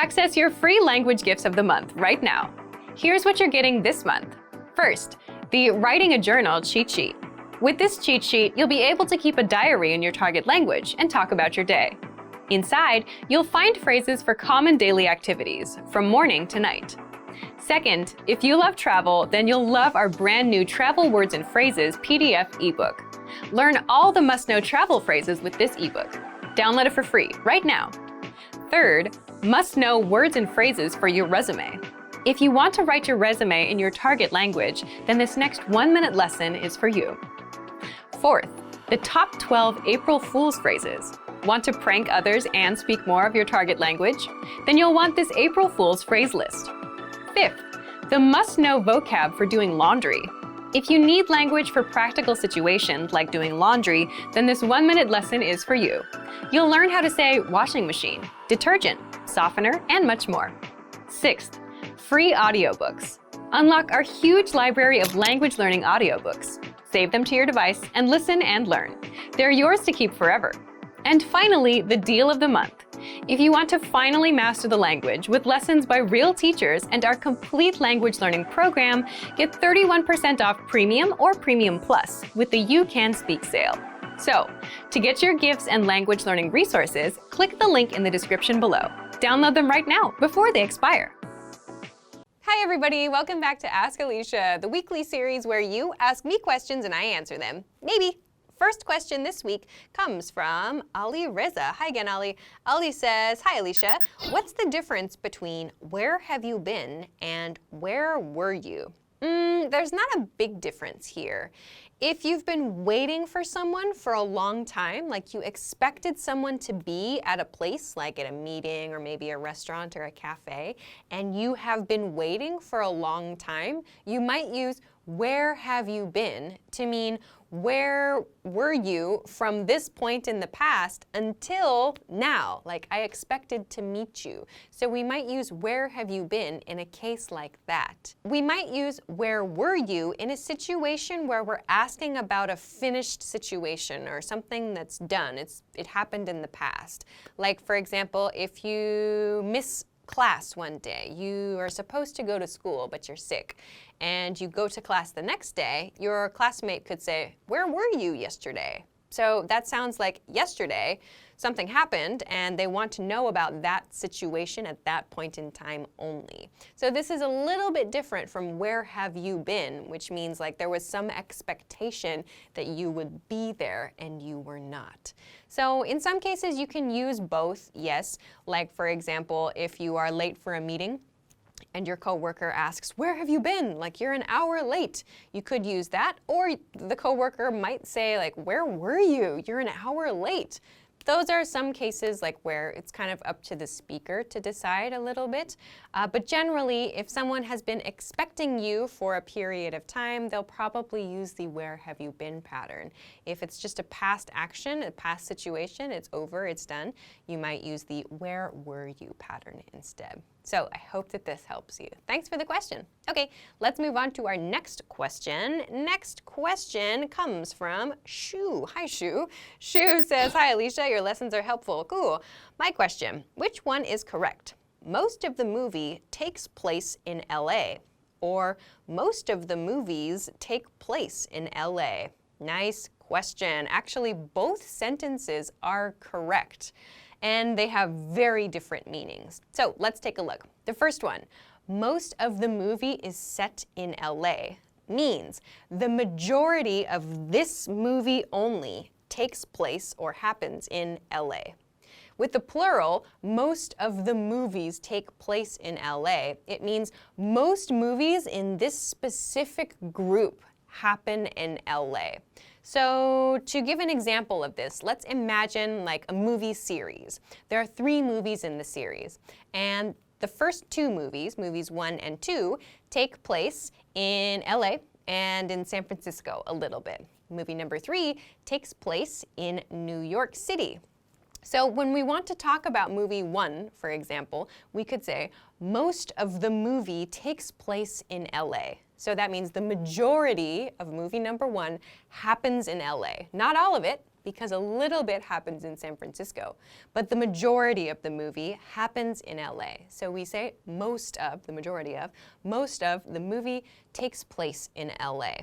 Access your free language gifts of the month right now. Here's what you're getting this month. First, the Writing a Journal cheat sheet. With this cheat sheet, you'll be able to keep a diary in your target language and talk about your day. Inside, you'll find phrases for common daily activities, from morning to night. Second, if you love travel, then you'll love our brand new Travel Words and Phrases PDF ebook. Learn all the must-know travel phrases with this ebook. Download it for free right now. Third, must-know words and phrases for your resume. If you want to write your resume in your target language, then this next 1-minute lesson is for you. Fourth, the top 12 April Fool's phrases. Want to prank others and speak more of your target language? Then you'll want this April Fool's phrase list. Fifth, the must-know vocab for doing laundry. If you need language for practical situations like doing laundry, then this 1-minute lesson is for you. You'll learn how to say washing machine, detergent, softener, and much more. Sixth, free audiobooks. Unlock our huge library of language learning audiobooks. Save them to your device and listen and learn. They're yours to keep forever. And finally, the deal of the month. If you want to finally master the language with lessons by real teachers and our complete language learning program, get 31% off Premium or Premium Plus with the You Can Speak sale. So, to get your gifts and language learning resources, click the link in the description below. Download them right now before they expire. Hi everybody, welcome back to Ask Alicia, the weekly series where you ask me questions and I answer them. Maybe. First question this week comes from Ali Reza. Hi again, Ali. Ali says, hi Alicia, what's the difference between where have you been and where were you? There's not a big difference here. If you've been waiting for someone for a long time, like you expected someone to be at a place, like at a meeting or maybe a restaurant or a cafe, and you have been waiting for a long time, you might use where have you been to mean where were you from this point in the past until now? Like, I expected to meet you. So we might use where have you been in a case like that. We might use where were you in a situation where we're asking about a finished situation or something that's done. It happened in the past. Like, for example, if you miss class one day, you are supposed to go to school, but you're sick, and you go to class the next day, your classmate could say, where were you yesterday? So that sounds like yesterday something happened and they want to know about that situation at that point in time only. So this is a little bit different from where have you been, which means like there was some expectation that you would be there and you were not. So in some cases you can use both, yes. Like for example, if you are late for a meeting, and your coworker asks, where have you been? Like, you're an hour late. You could use that. Or the coworker might say, like, where were you? You're an hour late. Those are some cases like where it's kind of up to the speaker to decide a little bit. But generally, if someone has been expecting you for a period of time, they'll probably use the where have you been pattern. If it's just a past action, a past situation, it's over, it's done, you might use the where were you pattern instead. So I hope that this helps you. Thanks for the question. Okay, let's move on to our next question. Next question comes from Shu. Hi, Shu. Shu says, hi, Alicia, your lessons are helpful. Cool. My question, which one is correct? Most of the movie takes place in LA, or most of the movies take place in LA. Nice question. Actually, both sentences are correct, and they have very different meanings. So let's take a look. The first one, most of the movie is set in LA, means the majority of this movie only takes place or happens in LA. With the plural, most of the movies take place in LA, it means most movies in this specific group happen in LA. So to give an example of this, let's imagine like a movie series. There are 3 movies in the series, and the first 2 movies, movies 1 and 2, take place in LA and in San Francisco a little bit. Movie number 3 takes place in New York City. So when we want to talk about movie 1, for example, we could say most of the movie takes place in LA. So that means the majority of movie number 1 happens in LA. Not all of it, because a little bit happens in San Francisco, but the majority of the movie happens in LA. So we say most of the movie takes place in LA.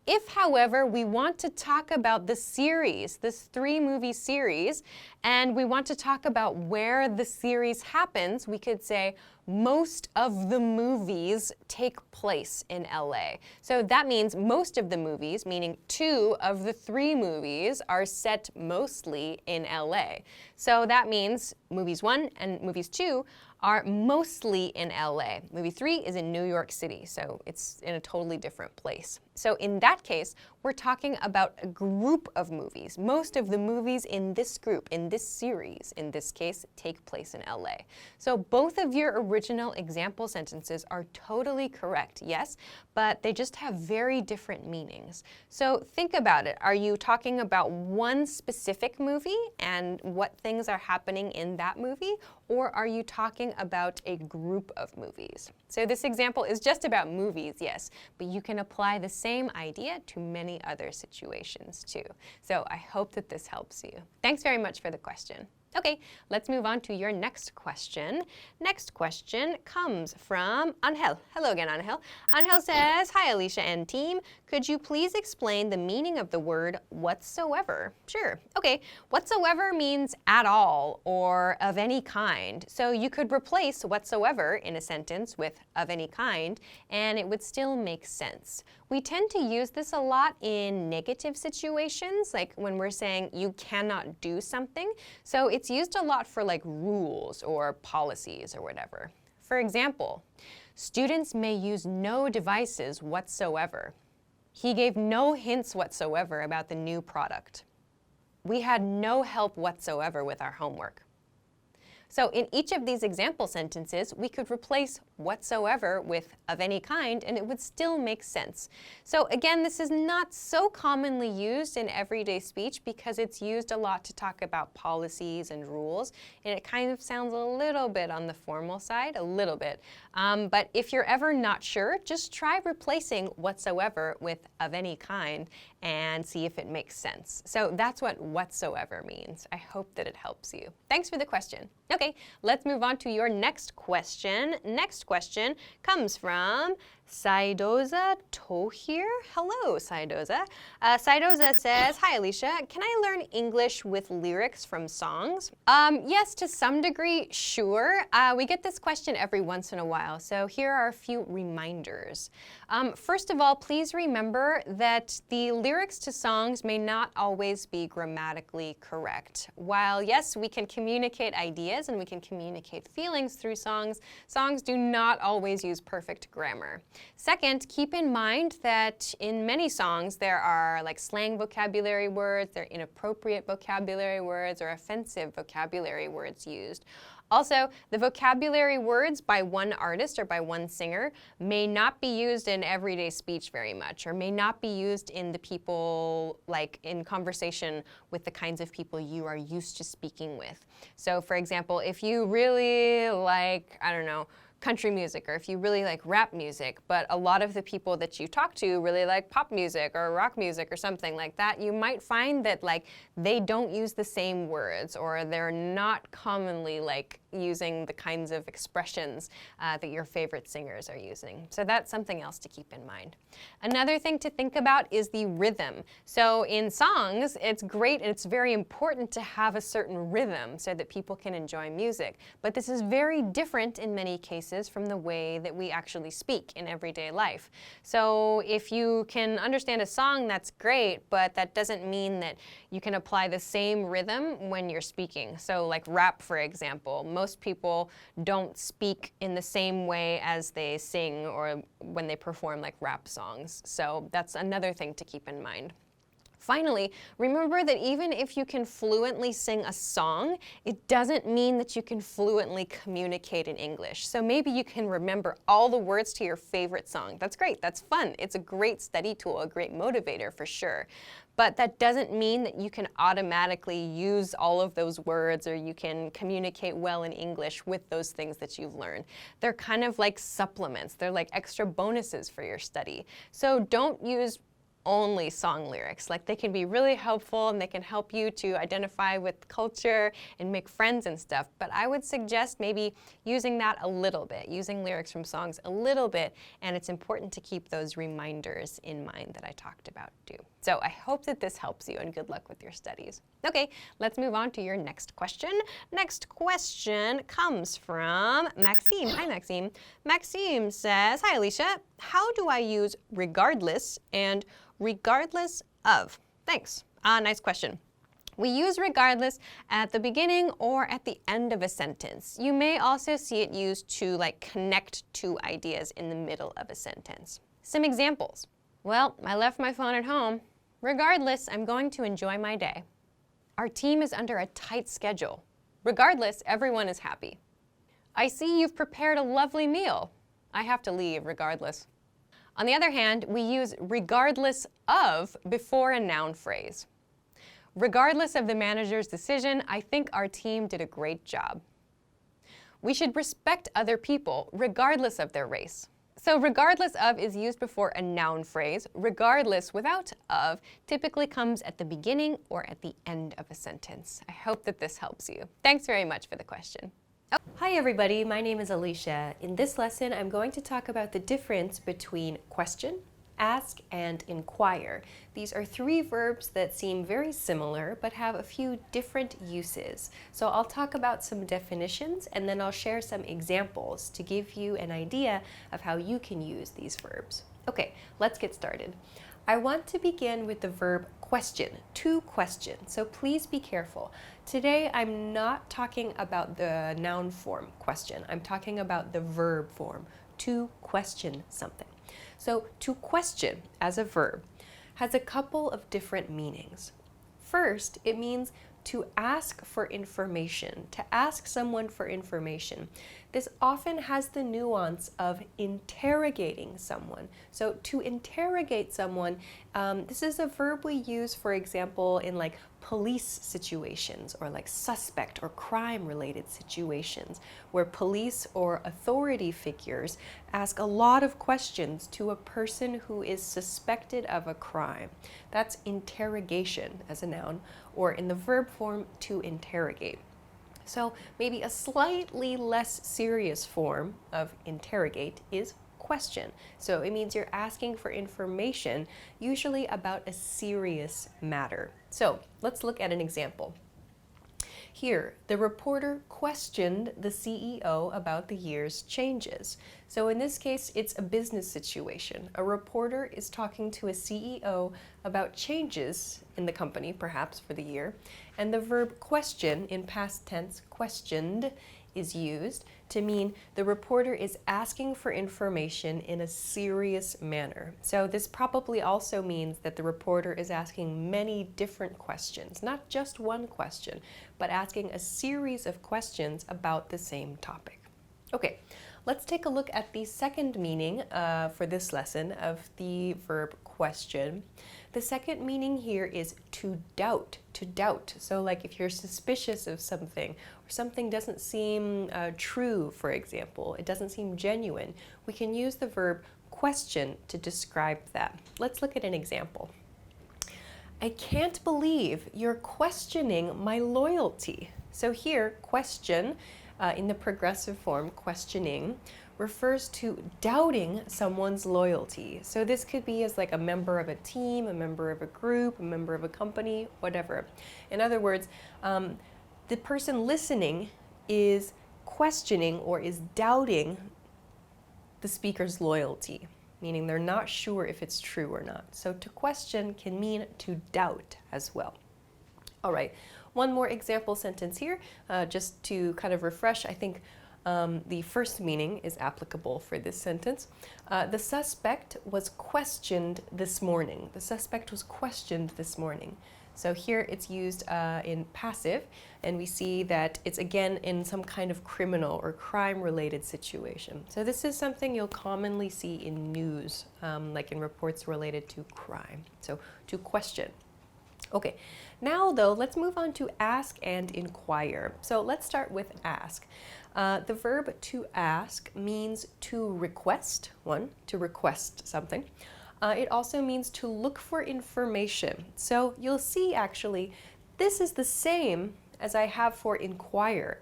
If, however, we want to talk about the series, this 3-movie series, and we want to talk about where the series happens, we could say most of the movies take place in LA. So that means most of the movies, meaning 2 of the 3 movies, are set mostly in LA. So that means movies 1 and movies 2 are mostly in LA. Movie 3 is in New York City, so it's in a totally different place. So in that case, we're talking about a group of movies. Most of the movies in this group, in this series, in this case, take place in LA. So both of your original example sentences are totally correct, yes, but they just have very different meanings. So think about it. Are you talking about one specific movie and what things are happening in that movie? Or are you talking about a group of movies? So this example is just about movies, yes, but you can apply the same idea to many other situations too. So I hope that this helps you. Thanks very much for the question. Okay, let's move on to your next question. Next question comes from Angel. Hello again, Angel. Angel says, hi Alicia and team. Could you please explain the meaning of the word whatsoever? Sure. Okay, whatsoever means at all or of any kind. So you could replace whatsoever in a sentence with of any kind, and it would still make sense. We tend to use this a lot in negative situations, like when we're saying you cannot do something. So it's used a lot for like rules or policies or whatever. For example, students may use no devices whatsoever. He gave no hints whatsoever about the new product. We had no help whatsoever with our homework. So in each of these example sentences, we could replace whatsoever with of any kind, and it would still make sense. So again, this is not so commonly used in everyday speech because it's used a lot to talk about policies and rules, and it kind of sounds a little bit on the formal side, a little bit. But if you're ever not sure, just try replacing whatsoever with of any kind and see if it makes sense. So that's what whatsoever means. I hope that it helps you. Thanks for the question. Okay, let's move on to your next question. Next question comes from Saidoza Tohir. Hello, Saidoza. Saidoza says, hi Alicia, can I learn English with lyrics from songs? Yes, to some degree, sure. We get this question every once in a while, so here are a few reminders. First of all, please remember that the lyrics to songs may not always be grammatically correct. While yes, we can communicate ideas and we can communicate feelings through songs, songs do not always use perfect grammar. Second, keep in mind that in many songs there are like slang vocabulary words, there are inappropriate vocabulary words, or offensive vocabulary words used. Also, the vocabulary words by one artist or by one singer may not be used in everyday speech very much, or may not be used in the people, like in conversation with the kinds of people you are used to speaking with. So for example, if you really like, I don't know, country music, or if you really like rap music, but a lot of the people that you talk to really like pop music or rock music or something like that, you might find that like they don't use the same words, or they're not commonly like using the kinds of expressions that your favorite singers are using. So that's something else to keep in mind. Another thing to think about is the rhythm. So in songs, it's great and it's very important to have a certain rhythm so that people can enjoy music. But this is very different in many cases from the way that we actually speak in everyday life. So if you can understand a song, that's great, but that doesn't mean that you can apply the same rhythm when you're speaking. So like rap, for example, most people don't speak in the same way as they sing or when they perform like rap songs. So that's another thing to keep in mind. Finally, remember that even if you can fluently sing a song, it doesn't mean that you can fluently communicate in English. So maybe you can remember all the words to your favorite song. That's great, that's fun. It's a great study tool, a great motivator for sure. But that doesn't mean that you can automatically use all of those words, or you can communicate well in English with those things that you've learned. They're kind of like supplements. They're like extra bonuses for your study. So don't use only song lyrics. Like, they can be really helpful and they can help you to identify with culture and make friends and stuff. But I would suggest maybe using that a little bit, using lyrics from songs a little bit. And it's important to keep those reminders in mind that I talked about too. So I hope that this helps you, and good luck with your studies. Okay, let's move on to your next question. Next question comes from Maxime. Hi, Maxime. Maxime says, hi, Alicia. How do I use regardless and regardless of? Thanks. Nice question. We use regardless at the beginning or at the end of a sentence. You may also see it used to connect two ideas in the middle of a sentence. Some examples. Well, I left my phone at home. Regardless, I'm going to enjoy my day. Our team is under a tight schedule. Regardless, everyone is happy. I see you've prepared a lovely meal. I have to leave regardless. On the other hand, we use regardless of before a noun phrase. Regardless of the manager's decision, I think our team did a great job. We should respect other people regardless of their race. So regardless of is used before a noun phrase. Regardless without of typically comes at the beginning or at the end of a sentence. I hope that this helps you. Thanks very much for the question. Hi everybody, my name is Alicia. In this lesson, I'm going to talk about the difference between question, ask, and inquire. These are three verbs that seem very similar but have a few different uses. So I'll talk about some definitions and then I'll share some examples to give you an idea of how you can use these verbs. Okay, let's get started. I want to begin with the verb question, to question, so please be careful. Today I'm not talking about the noun form question, I'm talking about the verb form, to question something. So to question as a verb has a couple of different meanings. First, it means to ask for information, to ask someone for information. This often has the nuance of interrogating someone. So to interrogate someone, this is a verb we use, for example, in police situations or suspect or crime related situations where police or authority figures ask a lot of questions to a person who is suspected of a crime. That's interrogation as a noun, or in the verb form, to interrogate. So maybe a slightly less serious form of interrogate is question. So it means you're asking for information, usually about a serious matter. So let's look at an example. Here, the reporter questioned the CEO about the year's changes. So in this case, it's a business situation. A reporter is talking to a CEO about changes in the company, perhaps for the year, and the verb question, in past tense, questioned, is used to mean the reporter is asking for information in a serious manner. So this probably also means that the reporter is asking many different questions, not just one question, but asking a series of questions about the same topic. Okay, let's take a look at the second meaning for this lesson of the verb question. The second meaning here is to doubt, to doubt. So if you're suspicious of something, or something doesn't seem true, for example, it doesn't seem genuine, we can use the verb question to describe that. Let's look at an example. I can't believe you're questioning my loyalty. So here, question, in the progressive form, questioning, refers to doubting someone's loyalty. So this could be as a member of a team, a member of a group, a member of a company, whatever. In other words, the person listening is questioning or is doubting the speaker's loyalty, meaning they're not sure if it's true or not. So to question can mean to doubt as well. All right, one more example sentence here, just to kind of refresh. I think the first meaning is applicable for this sentence. The suspect was questioned this morning. The suspect was questioned this morning. So here it's used in passive, and we see that it's again in some kind of criminal or crime-related situation. So this is something you'll commonly see in news, like in reports related to crime. So to question. Okay, now though, let's move on to ask and inquire. So let's start with ask. The verb to ask means to request, to request something. It also means to look for information. So you'll see actually, this is the same as I have for inquire.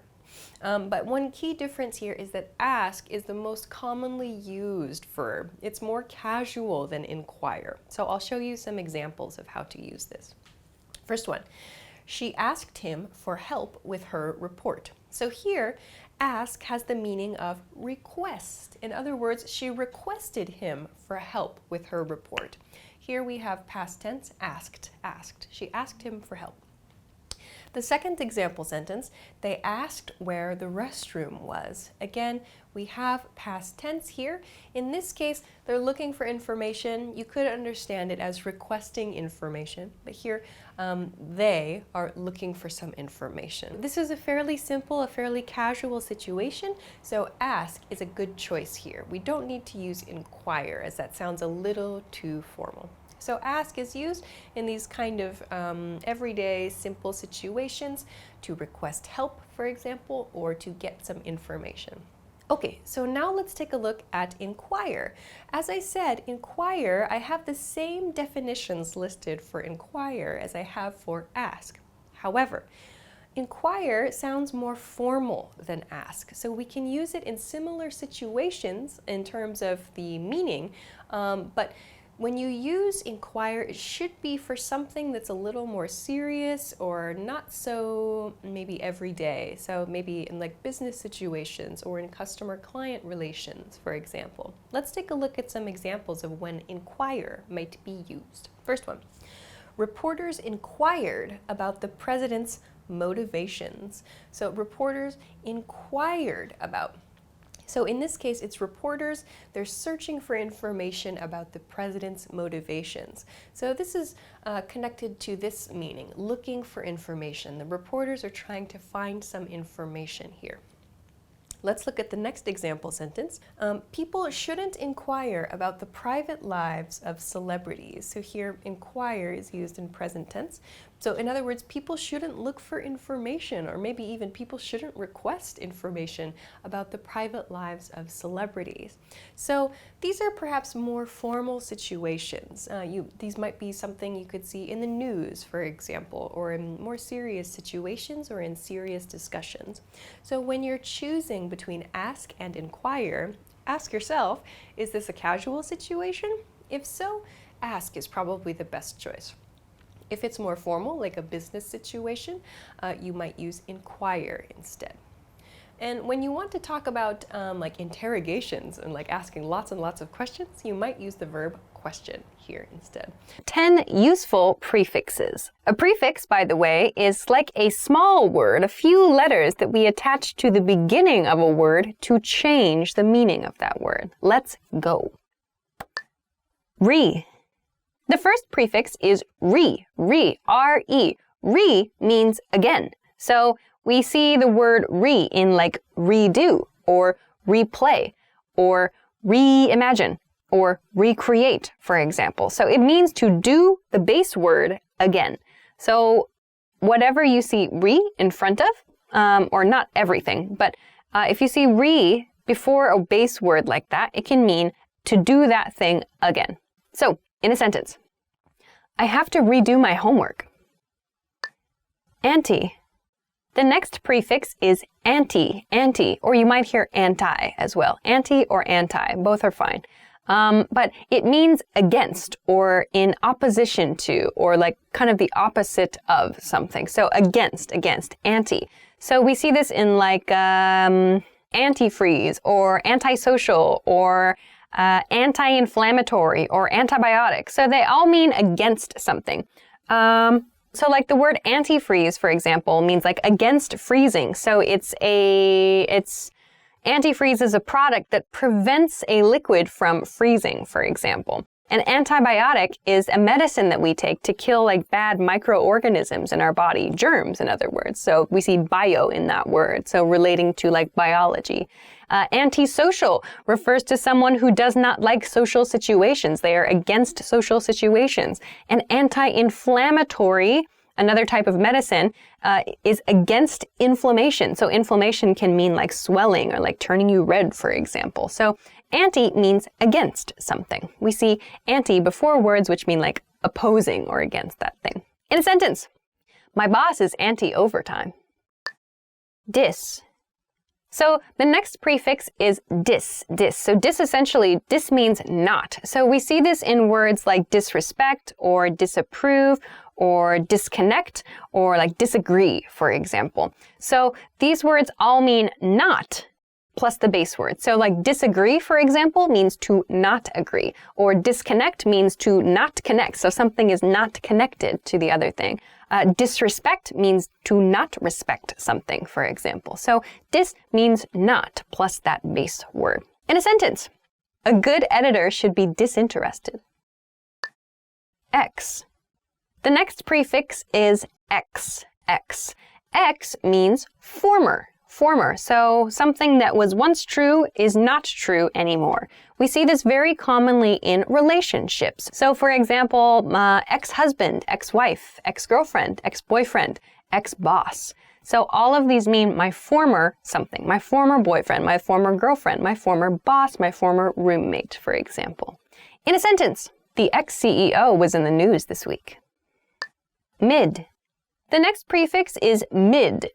But one key difference here is that ask is the most commonly used verb. It's more casual than inquire. So I'll show you some examples of how to use this. First one, she asked him for help with her report. So here, ask has the meaning of request. In other words, she requested him for help with her report. Here we have past tense, asked. She asked him for help. The second example sentence, they asked where the restroom was. Again, we have past tense here. In this case, they're looking for information. You could understand it as requesting information, but here they are looking for some information. This is a fairly simple, a fairly casual situation, so ask is a good choice here. We don't need to use inquire, as that sounds a little too formal. So ask is used in these kind of everyday simple situations to request help, for example, or to get some information. Okay, so now let's take a look at inquire. As I said, inquire, I have the same definitions listed for inquire as I have for ask. However, inquire sounds more formal than ask, so we can use it in similar situations in terms of the meaning, but when you use inquire, it should be for something that's a little more serious or not so maybe everyday. So maybe in like business situations or in customer-client relations, for example. Let's take a look at some examples of when inquire might be used. First one, reporters inquired about the president's motivations. So reporters inquired about. So in this case, it's reporters, they're searching for information about the president's motivations. So this is connected to this meaning, looking for information. The reporters are trying to find some information here. Let's look at the next example sentence. People shouldn't inquire about the private lives of celebrities. So here, inquire is used in present tense. So in other words, people shouldn't look for information, or maybe even people shouldn't request information about the private lives of celebrities. So these are perhaps more formal situations. These might be something you could see in the news, for example, or in more serious situations or in serious discussions. So when you're choosing between ask and inquire, ask yourself, is this a casual situation? If so, ask is probably the best choice. If it's more formal, like a business situation, you might use inquire instead. And when you want to talk about like interrogations and like asking lots and lots of questions, you might use the verb question here instead. 10 useful prefixes. A prefix, by the way, is like a small word, a few letters that we attach to the beginning of a word to change the meaning of that word. Let's go. Re. The first prefix is re, R-E. Re means again. So we see the word re in like redo, or replay, or reimagine, or recreate, for example. So it means to do the base word again. So whatever you see re in front of, or not everything, but if you see re before a base word like that, it can mean to do that thing again. So in a sentence, I have to redo my homework. Anti. The next prefix is anti, or you might hear anti as well. Anti or anti, both are fine. But it means against, or in opposition to, or like kind of the opposite of something. So against, anti. So we see this in like antifreeze, or antisocial, or anti-inflammatory, or antibiotic. So they all mean against something. So like the word antifreeze, for example, means like against freezing. So antifreeze is a product that prevents a liquid from freezing, for example. An antibiotic is a medicine that we take to kill like bad microorganisms in our body, germs in other words. So we see bio in that word, so relating to like biology. Antisocial refers to someone who does not like social situations. They are against social situations. And anti-inflammatory another type of medicine, is against inflammation. So inflammation can mean like swelling or like turning you red, for example. So anti means against something. We see anti before words which mean like opposing or against that thing. In a sentence, my boss is anti-overtime. Dis. So the next prefix is dis. So dis means not. So we see this in words like disrespect or disapprove or disconnect or like disagree, for example. So these words all mean not plus the base word. So like disagree, for example, means to not agree, or disconnect means to not connect. So something is not connected to the other thing. Disrespect means to not respect something, for example. So dis means not plus that base word. In a sentence, a good editor should be disinterested. X. The next prefix is x. X means former. So something that was once true is not true anymore. We see this very commonly in relationships. So for example, ex-husband, ex-wife, ex-girlfriend, ex-boyfriend, ex-boss. So all of these mean my former something, my former boyfriend, my former girlfriend, my former boss, my former roommate, for example. In a sentence, the ex-CEO was in the news this week. Mid. The next prefix is mid.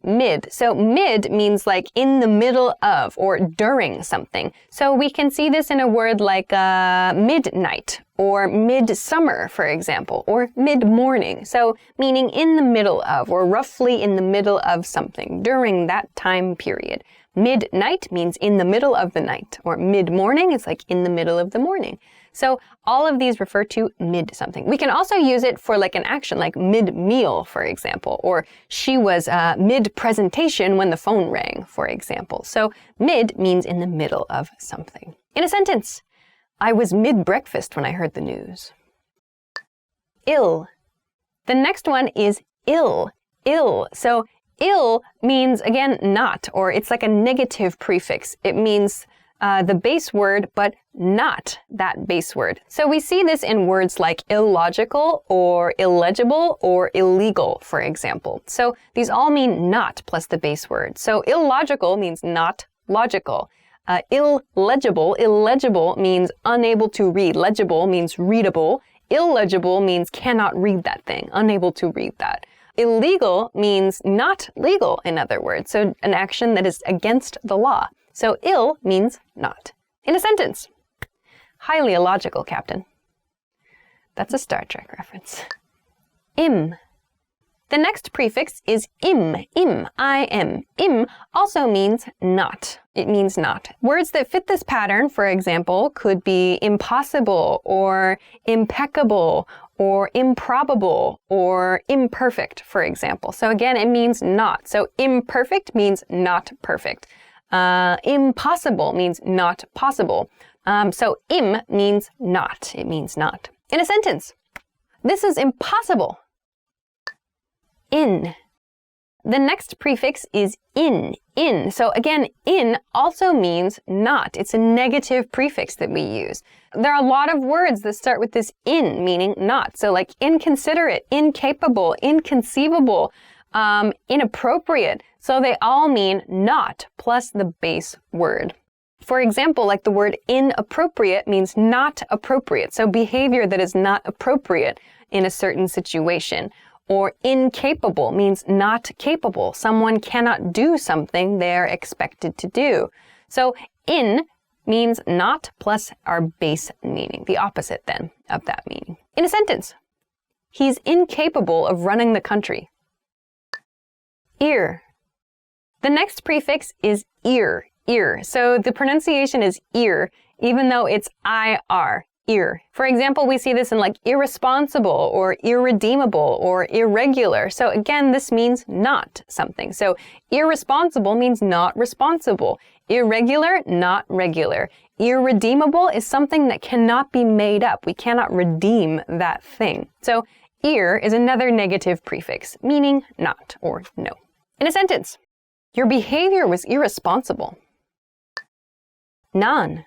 So mid means like in the middle of or during something. So we can see this in a word like midnight or midsummer, for example, or mid-morning. So meaning in the middle of or roughly in the middle of something during that time period. Midnight means in the middle of the night, or mid-morning is like in the middle of the morning. So all of these refer to mid something. We can also use it for like an action, like mid-meal, for example, or she was mid-presentation when the phone rang, for example. So mid means in the middle of something. In a sentence, I was mid-breakfast when I heard the news. Ill. The next one is ill. So ill means, again, not, or it's like a negative prefix. It means the base word, but not that base word. So we see this in words like illogical or illegible or illegal, for example. So these all mean not plus the base word. So illogical means not logical. Illegible means unable to read. Legible means readable. Illegible means cannot read that thing, unable to read that. Illegal means not legal, in other words, so an action that is against the law. So ill means not. In a sentence, highly illogical, Captain. That's a Star Trek reference. Im. The next prefix is im. I-M. Im also means not. It means not. Words that fit this pattern, for example, could be impossible or impeccable or improbable or imperfect, for example. So again, it means not. So imperfect means not perfect. Impossible means not possible. So im means not. It means not. In a sentence, this is impossible. In. The next prefix is in. So again, in also means not. It's a negative prefix that we use. There are a lot of words that start with this in, meaning not. So like inconsiderate, incapable, inconceivable, inappropriate. So they all mean not plus the base word. For example, like the word inappropriate means not appropriate. So behavior that is not appropriate in a certain situation. Or incapable means not capable. Someone cannot do something they're expected to do. So in means not plus our base meaning, the opposite then of that meaning. In a sentence, he's incapable of running the country. Ear. The next prefix is ear. So the pronunciation is ear, even though it's IR. Ear. For example, we see this in like irresponsible or irredeemable or irregular. So again, this means not something. So irresponsible means not responsible. Irregular, not regular. Irredeemable is something that cannot be made up. We cannot redeem that thing. So ear is another negative prefix, meaning not or no. In a sentence, your behavior was irresponsible. Non.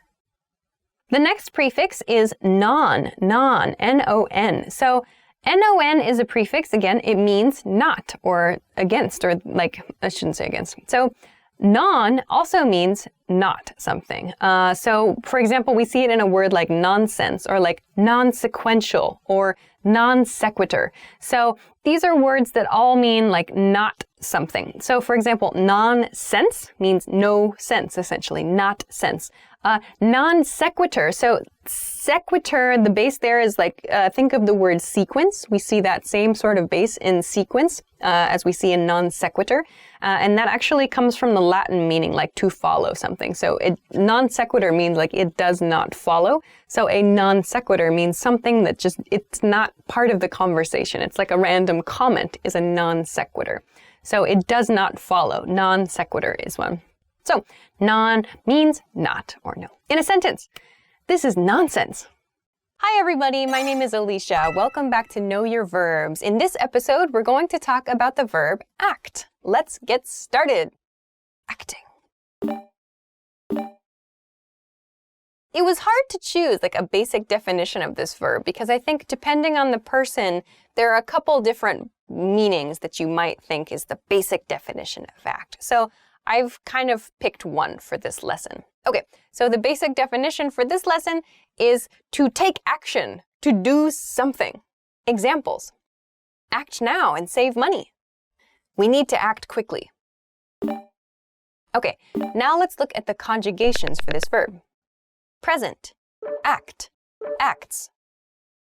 The next prefix is non, N-O-N. So Non is a prefix. Again, it means not or against, or like, I shouldn't say against. So non also means not something. So for example, we see it in a word like nonsense or like non-sequential or non sequitur. So these are words that all mean like not something. So for example, nonsense means no sense, essentially, not sense. Non sequitur. So sequitur, the base there is like, think of the word sequence. We see that same sort of base in sequence as we see in non sequitur. And that actually comes from the Latin meaning like to follow something. So non sequitur means like it does not follow. So a non sequitur means something that just, it's not part of the conversation. It's like a random comment is a non sequitur. So it does not follow. Non sequitur is one. So non means not or no. In a sentence, this is nonsense. Hi everybody, my name is Alicia. Welcome back to Know Your Verbs. In this episode, we're going to talk about the verb act. Let's get started. Acting. It was hard to choose like a basic definition of this verb because I think depending on the person, there are a couple different meanings that you might think is the basic definition of act. So I've kind of picked one for this lesson. Okay, so the basic definition for this lesson is to take action, to do something. Examples. Act now and save money. We need to act quickly. Okay, now let's look at the conjugations for this verb. Present, act, acts.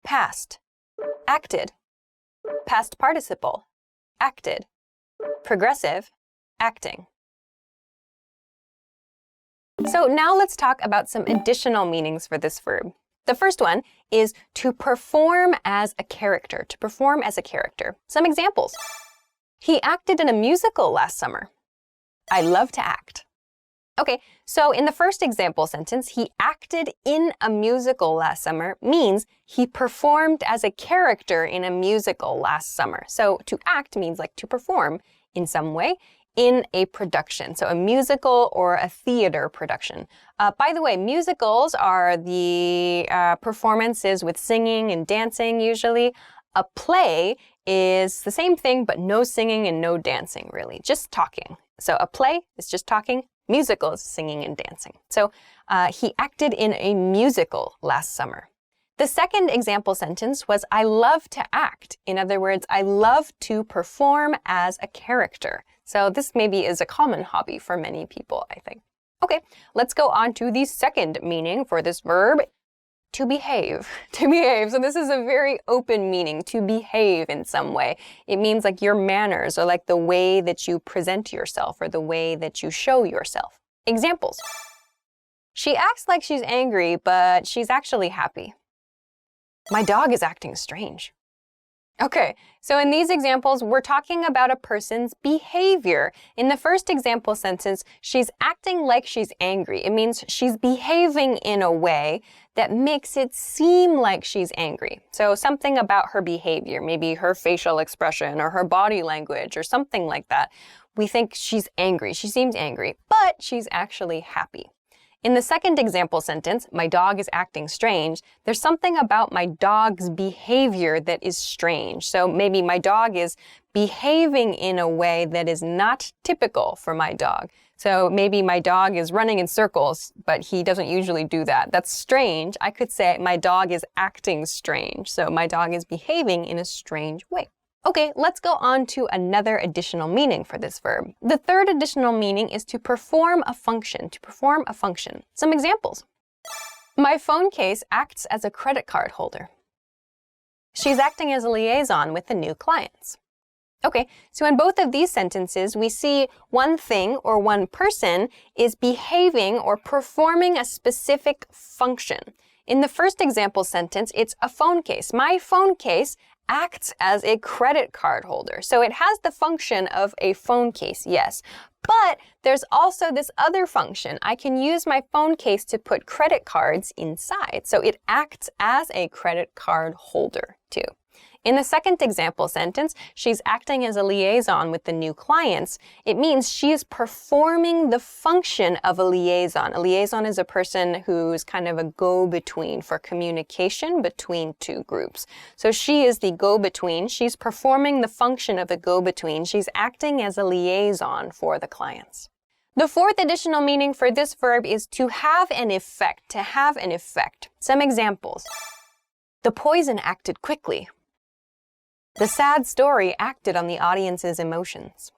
Past, acted. Past participle, acted. Progressive, acting. So now let's talk about some additional meanings for this verb. The first one is to perform as a character, to perform as a character. Some examples. He acted in a musical last summer. I love to act. Okay, so in the first example sentence, he acted in a musical last summer means he performed as a character in a musical last summer. So to act means like to perform in some way in a production. So a musical or a theater production. By the way, musicals are the performances with singing and dancing usually. A play is the same thing, but no singing and no dancing really, just talking. So a play is just talking. Musical is singing and dancing. So he acted in a musical last summer. The second example sentence was, I love to act. In other words, I love to perform as a character. So this maybe is a common hobby for many people, I think. Okay, let's go on to the second meaning for this verb, to behave. To behave. So this is a very open meaning, to behave in some way. It means like your manners or like the way that you present yourself or the way that you show yourself. Examples. She acts like she's angry, but she's actually happy. My dog is acting strange. Okay, so in these examples, we're talking about a person's behavior. In the first example sentence, she's acting like she's angry. It means she's behaving in a way that makes it seem like she's angry. So something about her behavior, maybe her facial expression or her body language or something like that. We think she's angry. She seems angry, but she's actually happy. In the second example sentence, my dog is acting strange, there's something about my dog's behavior that is strange. So maybe my dog is behaving in a way that is not typical for my dog. So maybe my dog is running in circles, but he doesn't usually do that. That's strange. I could say my dog is acting strange. So my dog is behaving in a strange way. Okay, let's go on to another additional meaning for this verb. The third additional meaning is to perform a function, to perform a function. Some examples. My phone case acts as a credit card holder. She's acting as a liaison with the new clients. Okay, so in both of these sentences, we see one thing or one person is behaving or performing a specific function. In the first example sentence, it's a phone case. My phone case acts as a credit card holder. So it has the function of a phone case, yes. But there's also this other function. I can use my phone case to put credit cards inside. So it acts as a credit card holder too. In the second example sentence, she's acting as a liaison with the new clients. It means she is performing the function of a liaison. A liaison is a person who's kind of a go-between for communication between two groups. So she is the go-between. She's performing the function of a go-between. She's acting as a liaison for the clients. The fourth additional meaning for this verb is to have an effect, to have an effect. Some examples. The poison acted quickly. The sad story acted on the audience's emotions.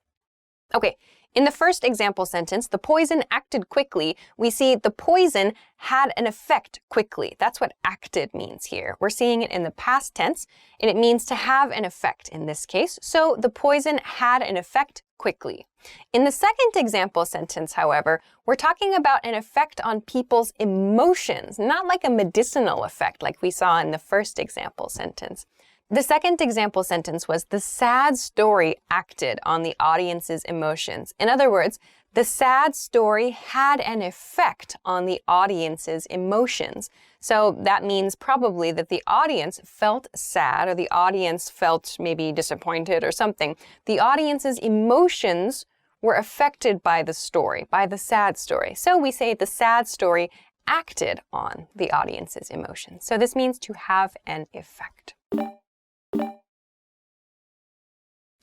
Okay, in the first example sentence, the poison acted quickly, we see the poison had an effect quickly. That's what acted means here. We're seeing it in the past tense, and it means to have an effect in this case. So the poison had an effect quickly. In the second example sentence, however, we're talking about an effect on people's emotions, not like a medicinal effect like we saw in the first example sentence. The second example sentence was the sad story acted on the audience's emotions. In other words, the sad story had an effect on the audience's emotions. So that means probably that the audience felt sad, or the audience felt maybe disappointed or something. The audience's emotions were affected by the story, by the sad story. So we say the sad story acted on the audience's emotions. So this means to have an effect.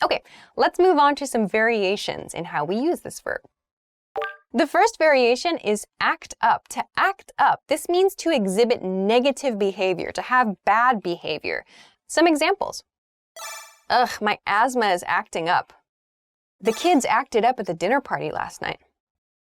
Okay, let's move on to some variations in how we use this verb. The first variation is act up. To act up, this means to exhibit negative behavior, to have bad behavior. Some examples. Ugh, my asthma is acting up. The kids acted up at the dinner party last night.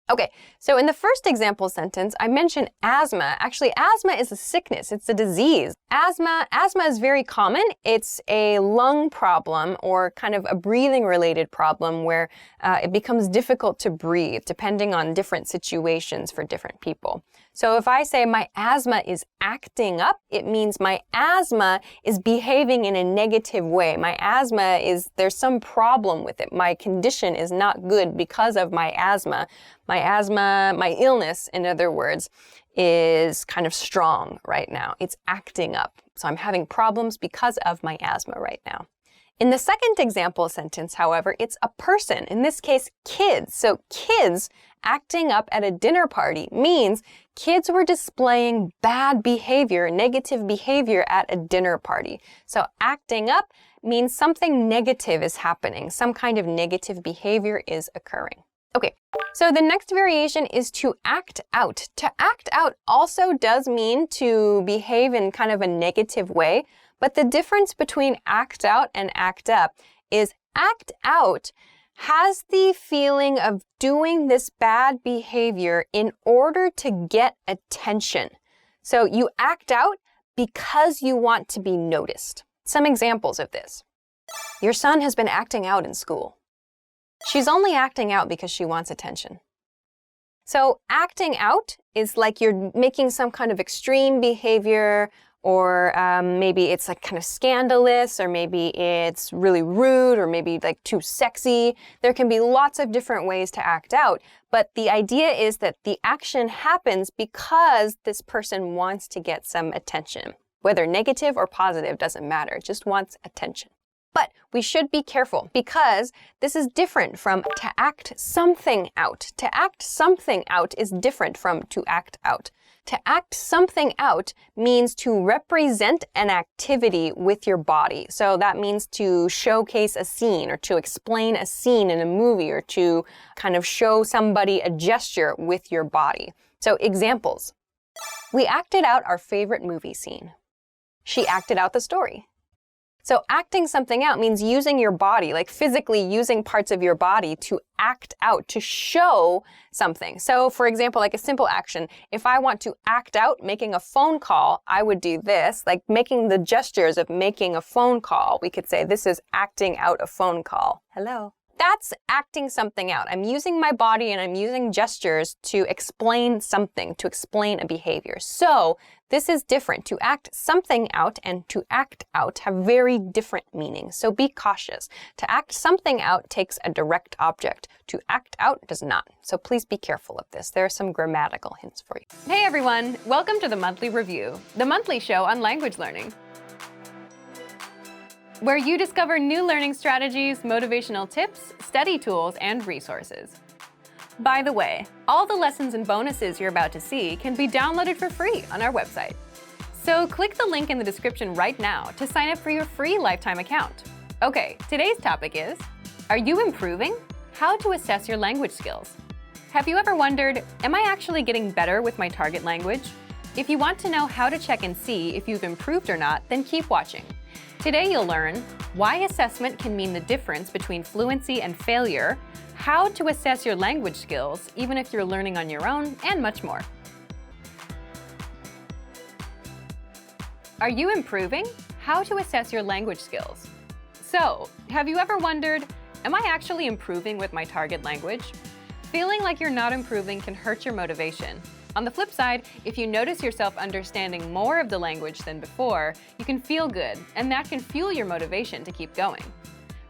Okay, so in the first example sentence, I mentioned asthma. Actually, asthma is a sickness. It's a disease. Asthma is very common. It's a lung problem or kind of a breathing-related problem where it becomes difficult to breathe depending on different situations for different people. So if I say my asthma is acting up, it means my asthma is behaving in a negative way. My asthma there's some problem with it. My condition is not good because of my asthma. My illness, in other words, is kind of strong right now. It's acting up. So I'm having problems because of my asthma right now. In the second example sentence, however, it's a person, in this case, kids. So kids acting up at a dinner party means kids were displaying bad behavior, negative behavior at a dinner party. So acting up means something negative is happening. Some kind of negative behavior is occurring. Okay, so the next variation is to act out. To act out also does mean to behave in kind of a negative way, but the difference between act out and act up is act out has the feeling of doing this bad behavior in order to get attention. So you act out because you want to be noticed. Some examples of this. Your son has been acting out in school. She's only acting out because she wants attention. So acting out is like you're making some kind of extreme behavior, or maybe it's like kind of scandalous, or maybe it's really rude, or maybe like too sexy. There can be lots of different ways to act out, but the idea is that the action happens because this person wants to get some attention. Whether negative or positive doesn't matter, it just wants attention. But we should be careful because this is different from to act something out. To act something out is different from to act out. To act something out means to represent an activity with your body. So that means to showcase a scene or to explain a scene in a movie or to kind of show somebody a gesture with your body. So examples. We acted out our favorite movie scene. She acted out the story. So acting something out means using your body, like physically using parts of your body to act out, to show something. So for example, like a simple action, if I want to act out making a phone call, I would do this, like making the gestures of making a phone call. We could say this is acting out a phone call. Hello. That's acting something out. I'm using my body and I'm using gestures to explain something, to explain a behavior. So this is different. To act something out and to act out have very different meanings. So be cautious. To act something out takes a direct object. To act out does not. So please be careful of this. There are some grammatical hints for you. Hey everyone, welcome to the Monthly Review, the monthly show on language learning. where you discover new learning strategies, motivational tips, study tools, and resources. By the way, all the lessons and bonuses you're about to see can be downloaded for free on our website. So click the link in the description right now to sign up for your free lifetime account. Okay, today's topic is, are you improving? How to assess your language skills. Have you ever wondered, am I actually getting better with my target language? If you want to know how to check and see if you've improved or not, then keep watching. Today you'll learn why assessment can mean the difference between fluency and failure, how to assess your language skills even if you're learning on your own, and much more. Are you improving? How to assess your language skills. So, have you ever wondered, am I actually improving with my target language? Feeling like you're not improving can hurt your motivation. On the flip side, if you notice yourself understanding more of the language than before, you can feel good, and that can fuel your motivation to keep going.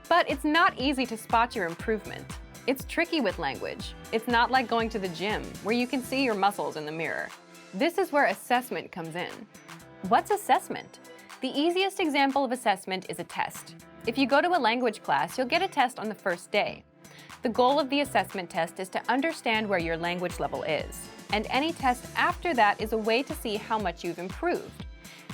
But it's not easy to spot your improvement. It's tricky with language. It's not like going to the gym, where you can see your muscles in the mirror. This is where assessment comes in. What's assessment? The easiest example of assessment is a test. If you go to a language class, you'll get a test on the first day. The goal of the assessment test is to understand where your language level is, and any test after that is a way to see how much you've improved.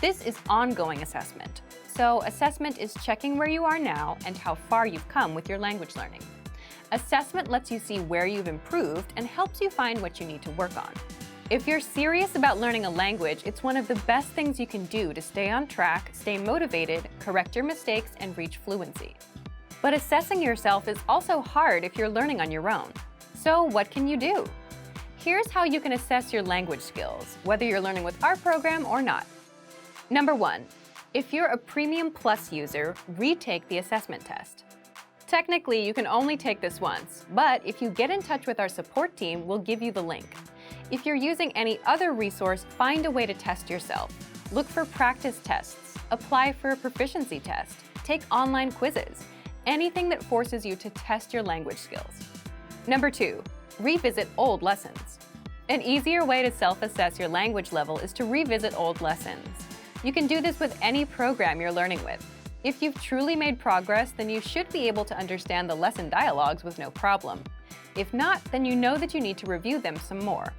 This is ongoing assessment. So assessment is checking where you are now and how far you've come with your language learning. Assessment lets you see where you've improved and helps you find what you need to work on. If you're serious about learning a language, it's one of the best things you can do to stay on track, stay motivated, correct your mistakes, and reach fluency. But assessing yourself is also hard if you're learning on your own. So what can you do? Here's how you can assess your language skills, whether you're learning with our program or not. Number 1, if you're a Premium Plus user, retake the assessment test. Technically, you can only take this once, but if you get in touch with our support team, we'll give you the link. If you're using any other resource, find a way to test yourself. Look for practice tests, apply for a proficiency test, take online quizzes, anything that forces you to test your language skills. Number 2, revisit old lessons. An easier way to self-assess your language level is to revisit old lessons. You can do this with any program you're learning with. If you've truly made progress, then you should be able to understand the lesson dialogues with no problem. If not, then you know that you need to review them some more.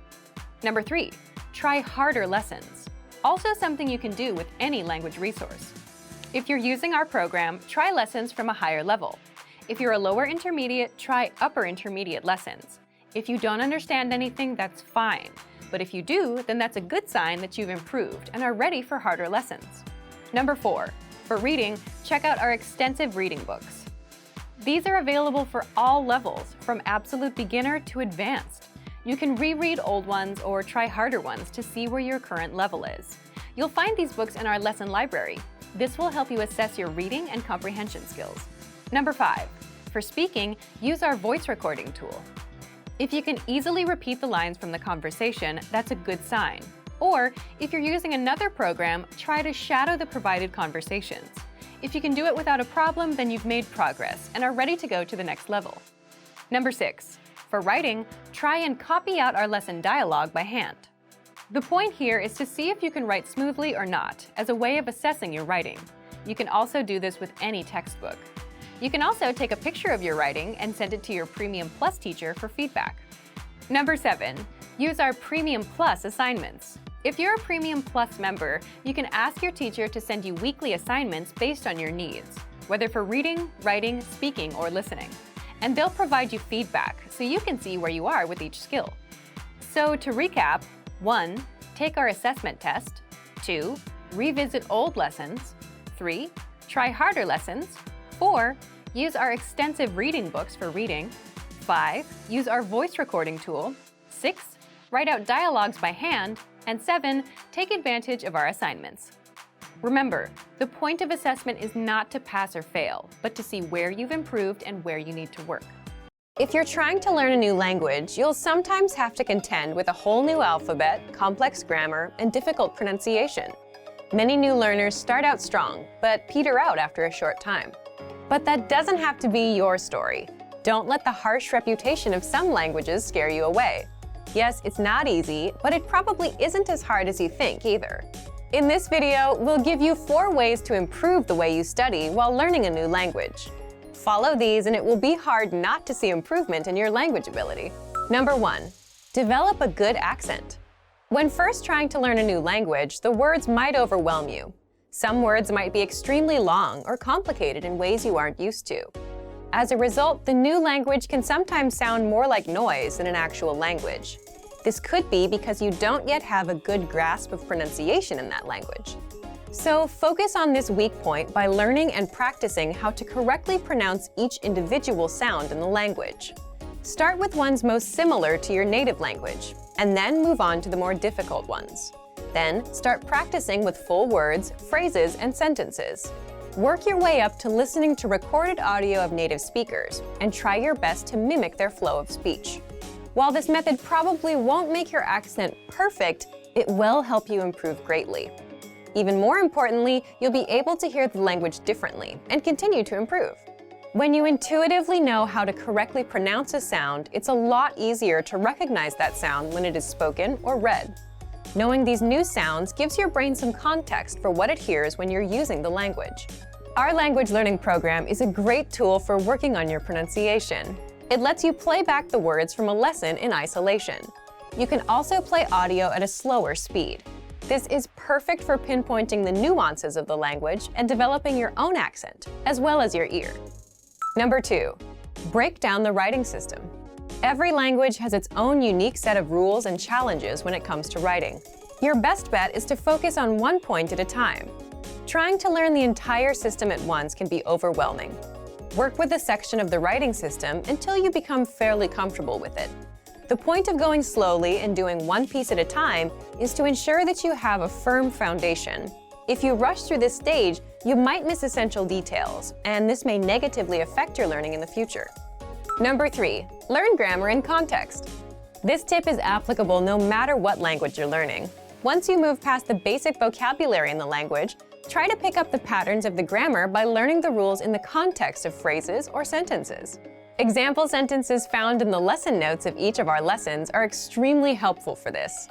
Number 3, try harder lessons. Also something you can do with any language resource. If you're using our program, try lessons from a higher level. If you're a lower intermediate, try upper intermediate lessons. If you don't understand anything, that's fine. But if you do, then that's a good sign that you've improved and are ready for harder lessons. Number 4, for reading, check out our extensive reading books. These are available for all levels, from absolute beginner to advanced. You can reread old ones or try harder ones to see where your current level is. You'll find these books in our lesson library. This will help you assess your reading and comprehension skills. Number 5, for speaking, use our voice recording tool. If you can easily repeat the lines from the conversation, that's a good sign. Or, if you're using another program, try to shadow the provided conversations. If you can do it without a problem, then you've made progress and are ready to go to the next level. Number 6, for writing, try and copy out our lesson dialogue by hand. The point here is to see if you can write smoothly or not, as a way of assessing your writing. You can also do this with any textbook. You can also take a picture of your writing and send it to your Premium Plus teacher for feedback. Number 7, use our Premium Plus assignments. If you're a Premium Plus member, you can ask your teacher to send you weekly assignments based on your needs, whether for reading, writing, speaking, or listening. And they'll provide you feedback so you can see where you are with each skill. So to recap, 1, take our assessment test. 2, revisit old lessons. 3, try harder lessons. 4, use our extensive reading books for reading. 5, use our voice recording tool. 6, write out dialogues by hand. And 7, take advantage of our assignments. Remember, the point of assessment is not to pass or fail, but to see where you've improved and where you need to work. If you're trying to learn a new language, you'll sometimes have to contend with a whole new alphabet, complex grammar, and difficult pronunciation. Many new learners start out strong, but peter out after a short time. But that doesn't have to be your story. Don't let the harsh reputation of some languages scare you away. Yes, it's not easy, but it probably isn't as hard as you think either. In this video, we'll give you 4 ways to improve the way you study while learning a new language. Follow these and it will be hard not to see improvement in your language ability. Number 1, develop a good accent. When first trying to learn a new language, the words might overwhelm you. Some words might be extremely long or complicated in ways you aren't used to. As a result, the new language can sometimes sound more like noise than an actual language. This could be because you don't yet have a good grasp of pronunciation in that language. So focus on this weak point by learning and practicing how to correctly pronounce each individual sound in the language. Start with ones most similar to your native language, and then move on to the more difficult ones. Then start practicing with full words, phrases, and sentences. Work your way up to listening to recorded audio of native speakers, and try your best to mimic their flow of speech. While this method probably won't make your accent perfect, it will help you improve greatly. Even more importantly, you'll be able to hear the language differently and continue to improve. When you intuitively know how to correctly pronounce a sound, it's a lot easier to recognize that sound when it is spoken or read. Knowing these new sounds gives your brain some context for what it hears when you're using the language. Our language learning program is a great tool for working on your pronunciation. It lets you play back the words from a lesson in isolation. You can also play audio at a slower speed. This is perfect for pinpointing the nuances of the language and developing your own accent, as well as your ear. Number 2, break down the writing system. Every language has its own unique set of rules and challenges when it comes to writing. Your best bet is to focus on one point at a time. Trying to learn the entire system at once can be overwhelming. Work with a section of the writing system until you become fairly comfortable with it. The point of going slowly and doing one piece at a time is to ensure that you have a firm foundation. If you rush through this stage, you might miss essential details, and this may negatively affect your learning in the future. Number 3, learn grammar in context. This tip is applicable no matter what language you're learning. Once you move past the basic vocabulary in the language, try to pick up the patterns of the grammar by learning the rules in the context of phrases or sentences. Example sentences found in the lesson notes of each of our lessons are extremely helpful for this.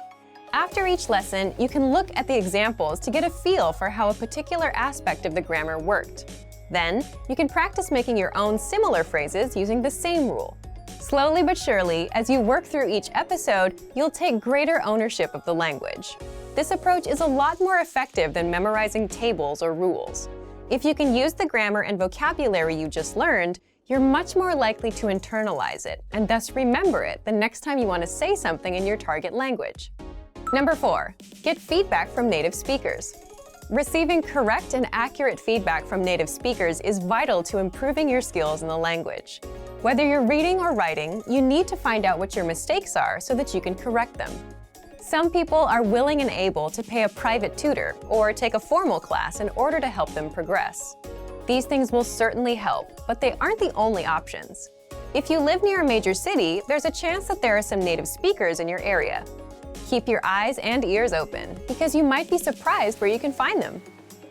After each lesson, you can look at the examples to get a feel for how a particular aspect of the grammar worked. Then, you can practice making your own similar phrases using the same rule. Slowly but surely, as you work through each episode, you'll take greater ownership of the language. This approach is a lot more effective than memorizing tables or rules. If you can use the grammar and vocabulary you just learned, you're much more likely to internalize it and thus remember it the next time you want to say something in your target language. Number 4, get feedback from native speakers. Receiving correct and accurate feedback from native speakers is vital to improving your skills in the language. Whether you're reading or writing, you need to find out what your mistakes are so that you can correct them. Some people are willing and able to pay a private tutor or take a formal class in order to help them progress. These things will certainly help, but they aren't the only options. If you live near a major city, there's a chance that there are some native speakers in your area. Keep your eyes and ears open, because you might be surprised where you can find them.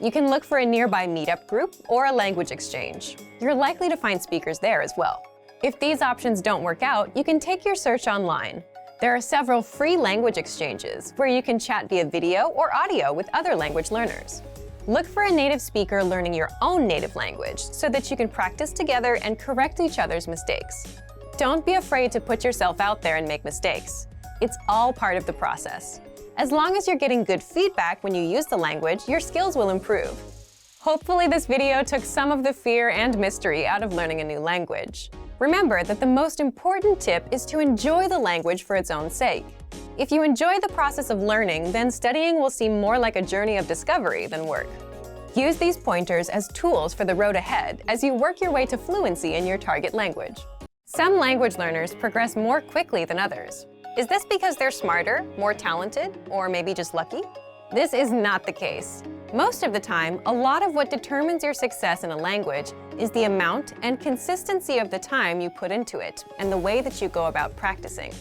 You can look for a nearby meetup group or a language exchange. You're likely to find speakers there as well. If these options don't work out, you can take your search online. There are several free language exchanges where you can chat via video or audio with other language learners. Look for a native speaker learning your own native language so that you can practice together and correct each other's mistakes. Don't be afraid to put yourself out there and make mistakes. It's all part of the process. As long as you're getting good feedback when you use the language, your skills will improve. Hopefully this video took some of the fear and mystery out of learning a new language. Remember that the most important tip is to enjoy the language for its own sake. If you enjoy the process of learning, then studying will seem more like a journey of discovery than work. Use these pointers as tools for the road ahead as you work your way to fluency in your target language. Some language learners progress more quickly than others. Is this because they're smarter, more talented, or maybe just lucky? This is not the case. Most of the time, a lot of what determines your success in a language is the amount and consistency of the time you put into it and the way that you go about practicing.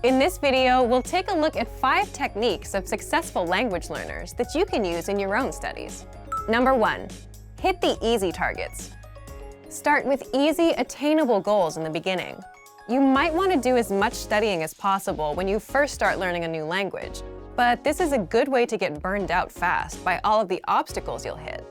In this video, we'll take a look at 5 techniques of successful language learners that you can use in your own studies. Number 1, hit the easy targets. Start with easy, attainable goals in the beginning. You might want to do as much studying as possible when you first start learning a new language. but this is a good way to get burned out fast by all of the obstacles you'll hit.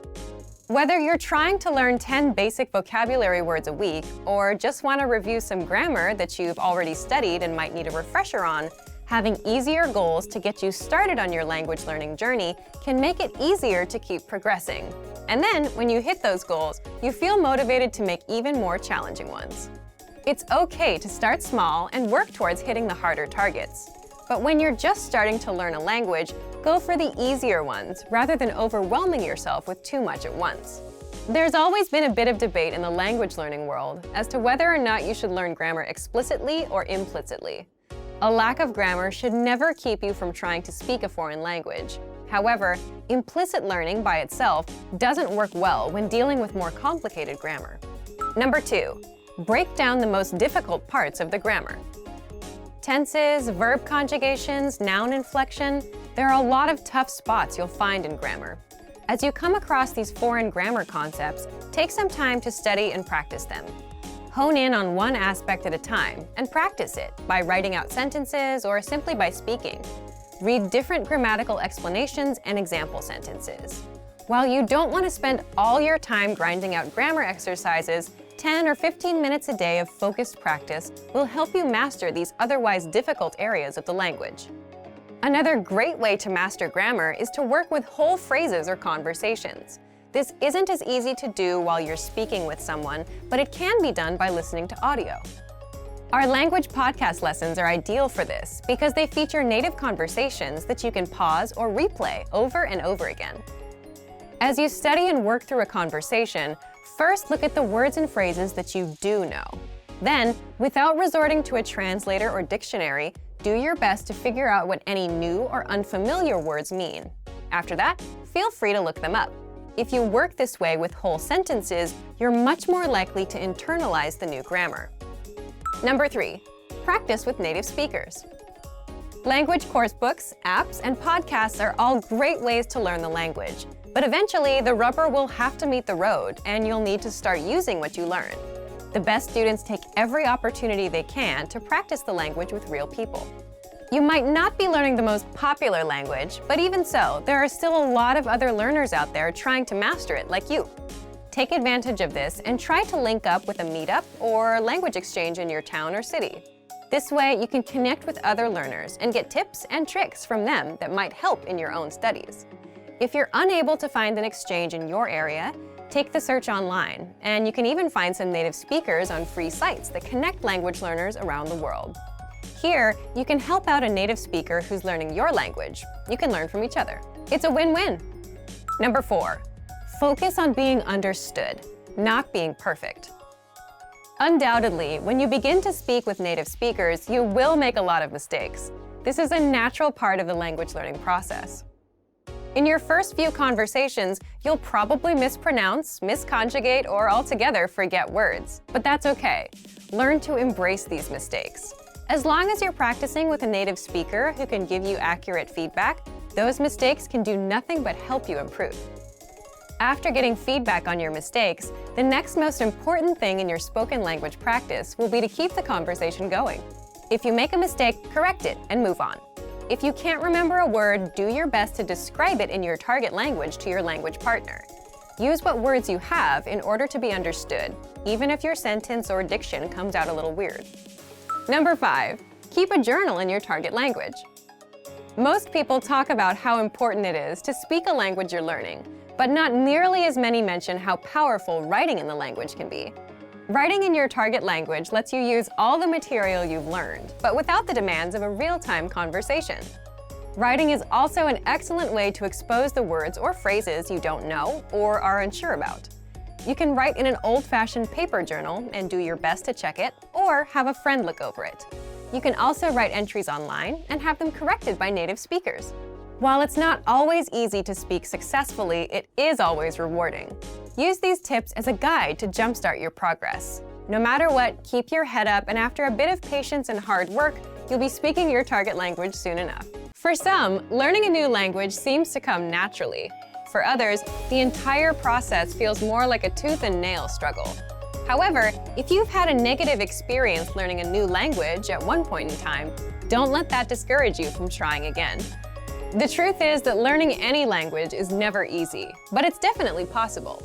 Whether you're trying to learn 10 basic vocabulary words a week, or just want to review some grammar that you've already studied and might need a refresher on, having easier goals to get you started on your language learning journey can make it easier to keep progressing. And then, when you hit those goals, you feel motivated to make even more challenging ones. It's okay to start small and work towards hitting the harder targets. But when you're just starting to learn a language, go for the easier ones rather than overwhelming yourself with too much at once. There's always been a bit of debate in the language learning world as to whether or not you should learn grammar explicitly or implicitly. A lack of grammar should never keep you from trying to speak a foreign language. However, implicit learning by itself doesn't work well when dealing with more complicated grammar. Number 2, break down the most difficult parts of the grammar. Tenses, verb conjugations, noun inflection, there are a lot of tough spots you'll find in grammar. As you come across these foreign grammar concepts, take some time to study and practice them. Hone in on one aspect at a time and practice it by writing out sentences or simply by speaking. Read different grammatical explanations and example sentences. While you don't want to spend all your time grinding out grammar exercises, 10 or 15 minutes a day of focused practice will help you master these otherwise difficult areas of the language. Another great way to master grammar is to work with whole phrases or conversations. This isn't as easy to do while you're speaking with someone, but it can be done by listening to audio. Our language podcast lessons are ideal for this because they feature native conversations that you can pause or replay over and over again. As you study and work through a conversation, first look at the words and phrases that you do know. Then, without resorting to a translator or dictionary, do your best to figure out what any new or unfamiliar words mean. After that, feel free to look them up. If you work this way with whole sentences, you're much more likely to internalize the new grammar. Number 3, practice with native speakers. Language course books, apps, and podcasts are all great ways to learn the language. But eventually, the rubber will have to meet the road, and you'll need to start using what you learn. The best students take every opportunity they can to practice the language with real people. You might not be learning the most popular language, but even so, there are still a lot of other learners out there trying to master it like you. Take advantage of this and try to link up with a meetup or language exchange in your town or city. This way, you can connect with other learners and get tips and tricks from them that might help in your own studies. If you're unable to find an exchange in your area, take the search online, and you can even find some native speakers on free sites that connect language learners around the world. Here, you can help out a native speaker who's learning your language. You can learn from each other. It's a win-win. Number 4, focus on being understood, not being perfect. Undoubtedly, when you begin to speak with native speakers, you will make a lot of mistakes. This is a natural part of the language learning process. In your first few conversations, you'll probably mispronounce, misconjugate, or altogether forget words. But that's okay. Learn to embrace these mistakes. As long as you're practicing with a native speaker who can give you accurate feedback, those mistakes can do nothing but help you improve. After getting feedback on your mistakes, the next most important thing in your spoken language practice will be to keep the conversation going. If you make a mistake, correct it and move on. If you can't remember a word, do your best to describe it in your target language to your language partner. Use what words you have in order to be understood, even if your sentence or diction comes out a little weird. Number 5, keep a journal in your target language. Most people talk about how important it is to speak a language you're learning, but not nearly as many mention how powerful writing in the language can be. Writing in your target language lets you use all the material you've learned, but without the demands of a real-time conversation. Writing is also an excellent way to expose the words or phrases you don't know or are unsure about. You can write in an old-fashioned paper journal and do your best to check it, or have a friend look over it. You can also write entries online and have them corrected by native speakers. While it's not always easy to speak successfully, it is always rewarding. Use these tips as a guide to jumpstart your progress. No matter what, keep your head up, and after a bit of patience and hard work, you'll be speaking your target language soon enough. For some, learning a new language seems to come naturally. For others, the entire process feels more like a tooth and nail struggle. However, if you've had a negative experience learning a new language at one point in time, don't let that discourage you from trying again. The truth is that learning any language is never easy, but it's definitely possible.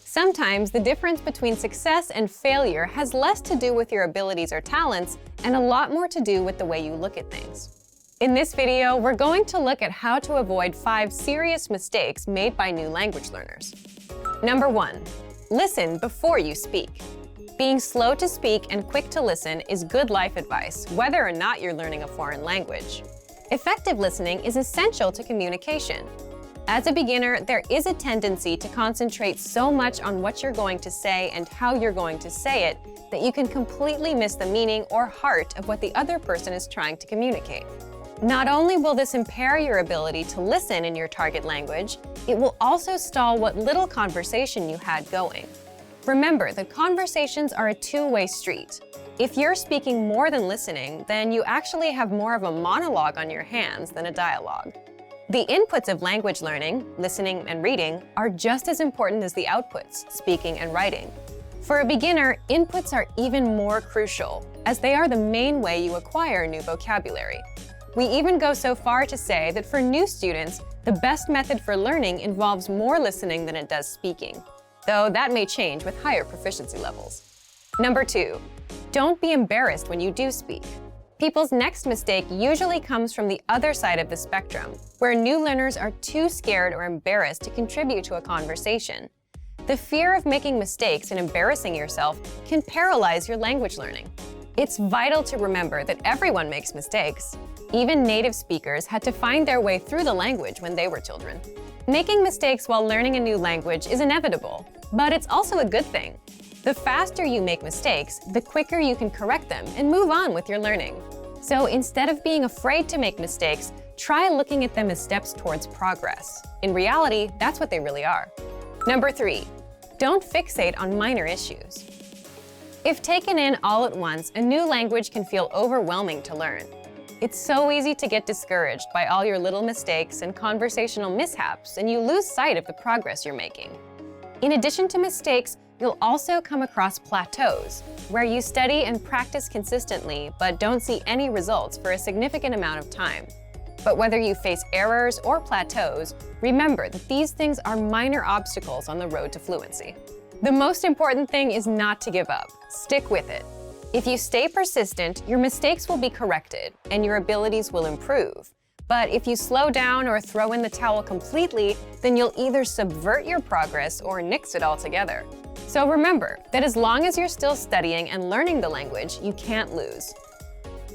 Sometimes the difference between success and failure has less to do with your abilities or talents and a lot more to do with the way you look at things. In this video, we're going to look at how to avoid 5 serious mistakes made by new language learners. Number 1, listen before you speak. Being slow to speak and quick to listen is good life advice, whether or not you're learning a foreign language. Effective listening is essential to communication. As a beginner, there is a tendency to concentrate so much on what you're going to say and how you're going to say it that you can completely miss the meaning or heart of what the other person is trying to communicate. Not only will this impair your ability to listen in your target language, it will also stall what little conversation you had going. Remember that conversations are a two-way street. If you're speaking more than listening, then you actually have more of a monologue on your hands than a dialogue. The inputs of language learning, listening and reading, are just as important as the outputs, speaking and writing. For a beginner, inputs are even more crucial, as they are the main way you acquire new vocabulary. We even go so far to say that for new students, the best method for learning involves more listening than it does speaking, though that may change with higher proficiency levels. Number 2, don't be embarrassed when you do speak. People's next mistake usually comes from the other side of the spectrum, where new learners are too scared or embarrassed to contribute to a conversation. The fear of making mistakes and embarrassing yourself can paralyze your language learning. It's vital to remember that everyone makes mistakes. Even native speakers had to find their way through the language when they were children. Making mistakes while learning a new language is inevitable, but it's also a good thing. The faster you make mistakes, the quicker you can correct them and move on with your learning. So instead of being afraid to make mistakes, try looking at them as steps towards progress. In reality, that's what they really are. Number 3, don't fixate on minor issues. If taken in all at once, a new language can feel overwhelming to learn. It's so easy to get discouraged by all your little mistakes and conversational mishaps, and you lose sight of the progress you're making. In addition to mistakes, you'll also come across plateaus, where you study and practice consistently but don't see any results for a significant amount of time. But whether you face errors or plateaus, remember that these things are minor obstacles on the road to fluency. The most important thing is not to give up. Stick with it. If you stay persistent, your mistakes will be corrected and your abilities will improve. But if you slow down or throw in the towel completely, then you'll either subvert your progress or nix it altogether. So remember that as long as you're still studying and learning the language, you can't lose.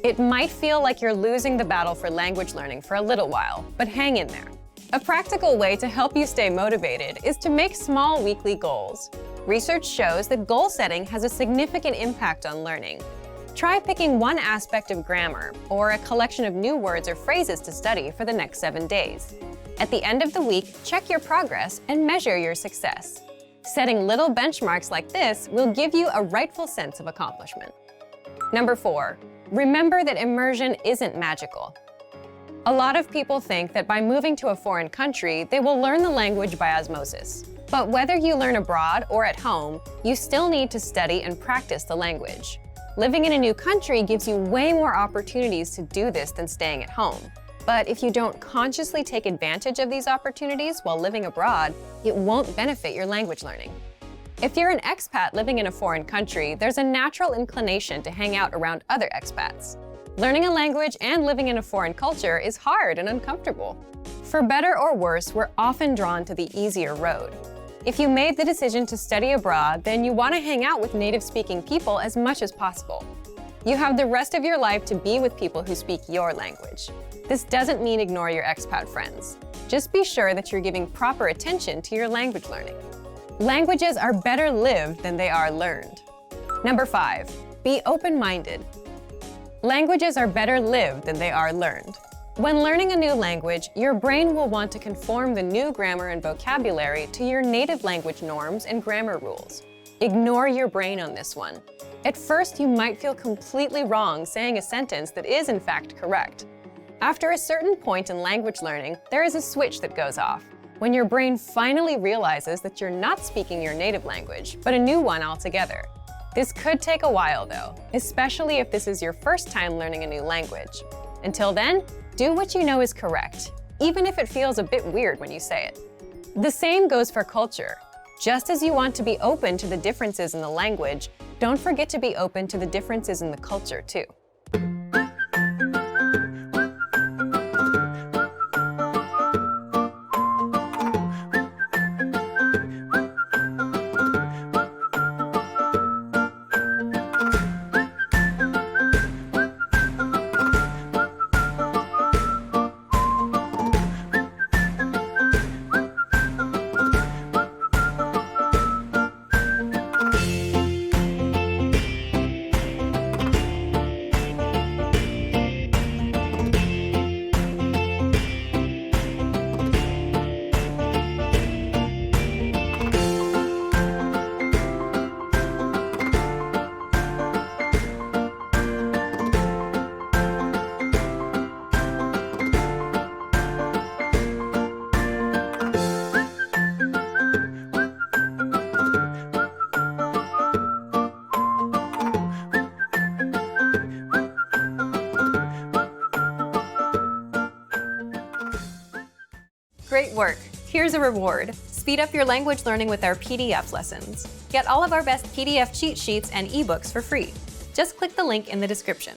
It might feel like you're losing the battle for language learning for a little while, but hang in there. A practical way to help you stay motivated is to make small weekly goals. Research shows that goal setting has a significant impact on learning. Try picking one aspect of grammar or a collection of new words or phrases to study for the next 7 days. At the end of the week, check your progress and measure your success. Setting little benchmarks like this will give you a rightful sense of accomplishment. Number 4, remember that immersion isn't magical. A lot of people think that by moving to a foreign country, they will learn the language by osmosis. But whether you learn abroad or at home, you still need to study and practice the language. Living in a new country gives you way more opportunities to do this than staying at home. But if you don't consciously take advantage of these opportunities while living abroad, it won't benefit your language learning. If you're an expat living in a foreign country, there's a natural inclination to hang out around other expats. Learning a language and living in a foreign culture is hard and uncomfortable. For better or worse, we're often drawn to the easier road. If you made the decision to study abroad, then you want to hang out with native-speaking people as much as possible. You have the rest of your life to be with people who speak your language. This doesn't mean ignore your expat friends. Just be sure that you're giving proper attention to your language learning. Languages are better lived than they are learned. Number 5, be open-minded. Languages are better lived than they are learned. When learning a new language, your brain will want to conform the new grammar and vocabulary to your native language norms and grammar rules. Ignore your brain on this one. At first, you might feel completely wrong saying a sentence that is in fact correct. After a certain point in language learning, there is a switch that goes off, when your brain finally realizes that you're not speaking your native language, but a new one altogether. This could take a while though, especially if this is your first time learning a new language. Until then, do what you know is correct. even if it feels a bit weird when you say it. The same goes for culture. Just as you want to be open to the differences in the language, don't forget to be open to the differences in the culture too. Great work! Here's a reward. Speed up your language learning with our PDF lessons. Get all of our best PDF cheat sheets and ebooks for free. Just click the link in the description.